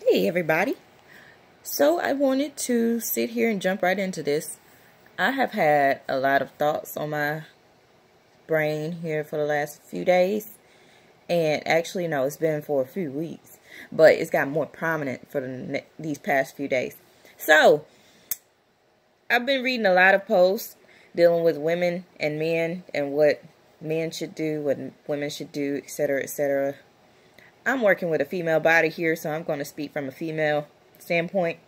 Hey everybody. So I wanted to sit here and jump right into this. I have had a lot of thoughts on my brain here for the last few days. And actually, no, it's been for a few weeks. But it's got more prominent for these past few days. So, I've been reading a lot of posts dealing with women and men and what men should do, what women should do, etc., etc. I'm working with a female body here, so I'm going to speak from a female standpoint.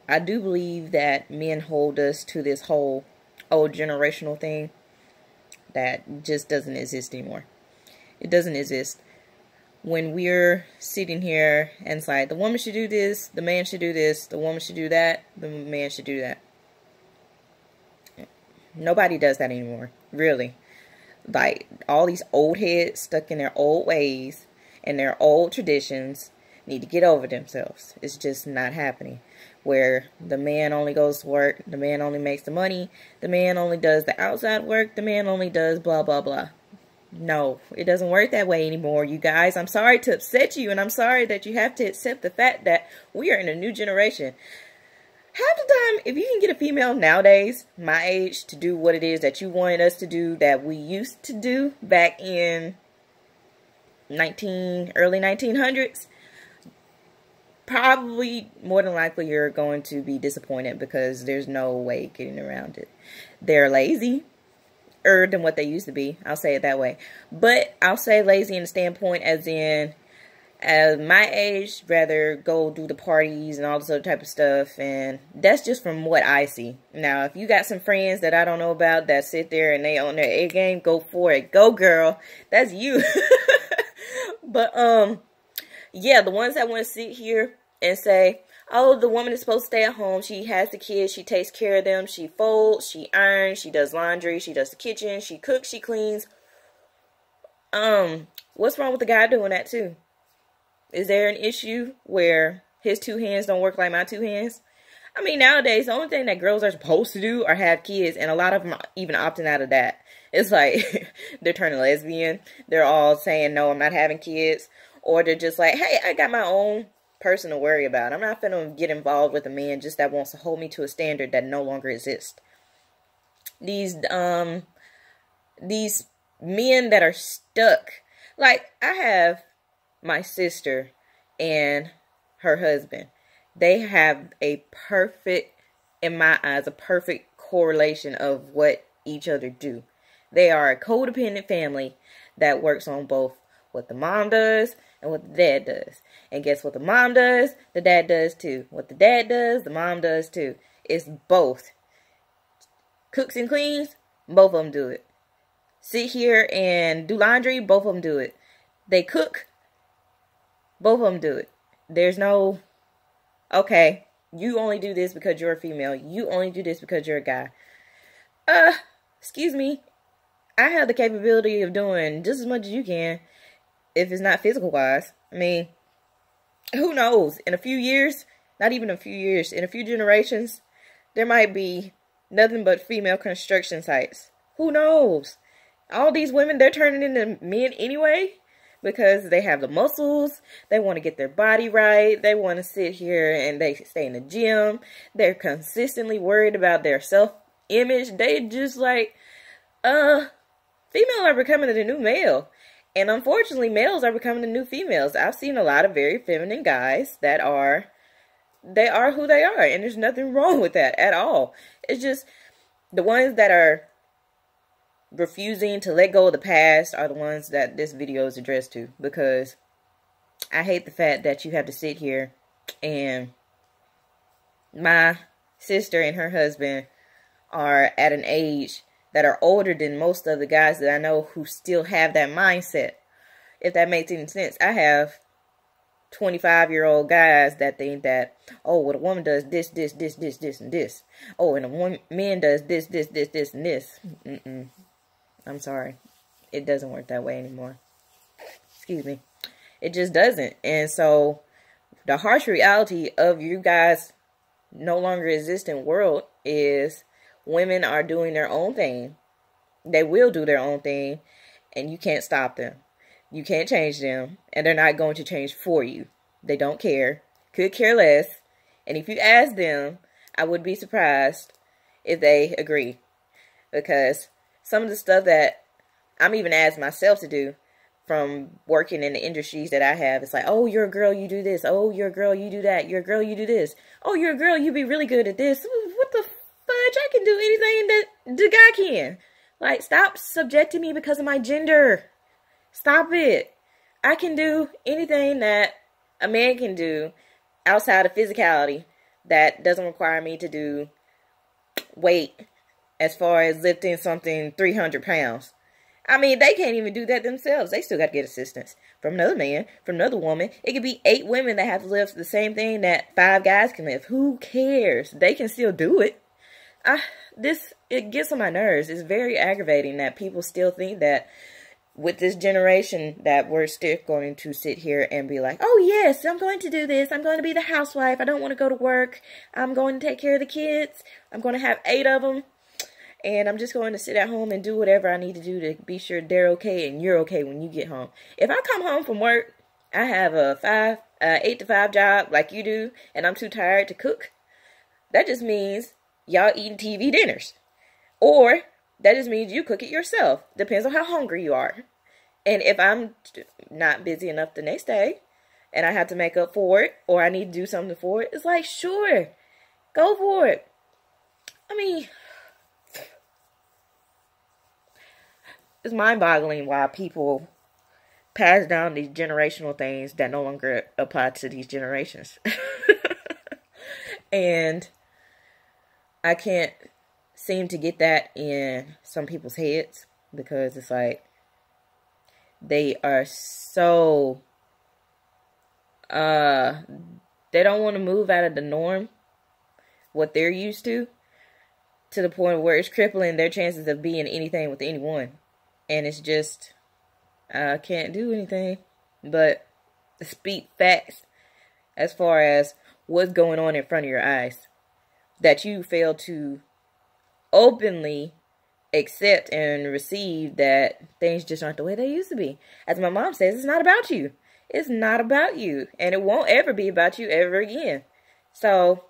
I do believe that men hold us to this whole old generational thing that just doesn't exist anymore. It doesn't exist. When we're sitting here and it's like, the woman should do this, the man should do this, the woman should do that, the man should do that. Nobody does that anymore, really. Like, all these old heads stuck in their old ways and their old traditions need to get over themselves. It's just not happening. Where the man only goes to work, the man only makes the money, the man only does the outside work, the man only does blah, blah, blah. No, it doesn't work that way anymore, you guys. I'm sorry to upset you, and I'm sorry that you have to accept the fact that we are in a new generation. Half the time, if you can get a female nowadays, my age, to do what it is that you wanted us to do, that we used to do back in early 1900s, probably more than likely you're going to be disappointed because there's no way getting around it. They're lazier than what they used to be. I'll say it that way. But I'll say lazy in the standpoint as in, at my age, rather go do the parties and all this other type of stuff. And that's just from what I see. Now, if you got some friends that I don't know about that sit there and they own their A game, go for it. Go, girl. That's you. But, yeah, the ones that want to sit here and say, oh, the woman is supposed to stay at home. She has the kids. She takes care of them. She folds. She irons. She does laundry. She does the kitchen. She cooks. She cleans. What's wrong with the guy doing that too? Is there an issue where his two hands don't work like my two hands? I mean, nowadays, the only thing that girls are supposed to do are have kids, and a lot of them are even opting out of that. It's like, they're turning lesbian. They're all saying, no, I'm not having kids. Or they're just like, hey, I got my own person to worry about. I'm not finna get involved with a man just that wants to hold me to a standard that no longer exists. These men that are stuck. Like, I have my sister and her husband. They have a perfect, in my eyes, a perfect correlation of what each other do. They are a codependent family that works on both what the mom does and what the dad does. And guess what the mom does? The dad does too. What the dad does, the mom does too. It's both. Cooks and cleans, both of them do it. Sit here and do laundry, both of them do it. They cook, both of them do it. There's no, okay, you only do this because you're a female. You only do this because you're a guy. Excuse me. I have the capability of doing just as much as you can if it's not physical wise. I mean, who knows? In a few years, not even a few years, in a few generations, there might be nothing but female construction sites. Who knows? All these women, they're turning into men anyway. Because they have the muscles, they want to get their body right, they want to sit here and they stay in the gym, they're consistently worried about their self-image. They just like, females are becoming the new male. And unfortunately, males are becoming the new females. I've seen a lot of very feminine guys that are, they are who they are. And there's nothing wrong with that at all. It's just, the ones that are refusing to let go of the past are the ones that this video is addressed to, because I hate the fact that you have to sit here and my sister and her husband are at an age that are older than most of the guys that I know who still have that mindset, if that makes any sense. I have 25-year-old guys that think that, oh, well, a woman does this, this, this, this, this, and this. Oh, and a man does this, this, this, this, and this. I'm sorry. It doesn't work that way anymore. Excuse me. It just doesn't. And so, the harsh reality of you guys no longer existing world is women are doing their own thing. They will do their own thing. And you can't stop them. You can't change them. And they're not going to change for you. They don't care. could care less. And if you ask them, I would be surprised if they agree. Because some of the stuff that I'm even asked myself to do from working in the industries that I have, it's like, oh, you're a girl, you do this. Oh, you're a girl, you do that. You're a girl, you do this. Oh, you're a girl, you be really good at this. What the fudge? I can do anything that the guy can. Like, stop subjecting me because of my gender. Stop it. I can do anything that a man can do outside of physicality that doesn't require me to do weight as far as lifting something 300 pounds. I mean, they can't even do that themselves. They still got to get assistance from another man, from another woman. It could be 8 women that have to lift the same thing that 5 guys can lift. Who cares? They can still do it. It gets on my nerves. It's very aggravating that people still think that with this generation that we're still going to sit here and be like, oh yes, I'm going to do this. I'm going to be the housewife. I don't want to go to work. I'm going to take care of the kids. I'm going to have 8 of them. And I'm just going to sit at home and do whatever I need to do to be sure they're okay and you're okay when you get home. If I come home from work, I have a 8 to 5 job like you do, and I'm too tired to cook. That just means y'all eating TV dinners. Or that just means you cook it yourself. Depends on how hungry you are. And if I'm not busy enough the next day and I have to make up for it or I need to do something for it, it's like, sure, go for it. I mean, it's mind-boggling why people pass down these generational things that no longer apply to these generations. And I can't seem to get that in some people's heads because it's like they are so they don't want to move out of the norm, what they're used to the point where it's crippling their chances of being anything with anyone. And it's just, I can't do anything but speak facts as far as what's going on in front of your eyes that you fail to openly accept and receive, that things just aren't the way they used to be. As my mom says, it's not about you. It's not about you. And it won't ever be about you ever again. So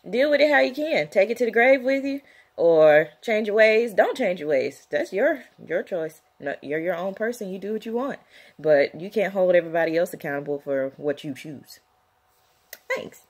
deal with it how you can. Take it to the grave with you. Or change your ways. Don't change your ways. That's your choice. No, you're your own person. You do what you want. But you can't hold everybody else accountable for what you choose. Thanks.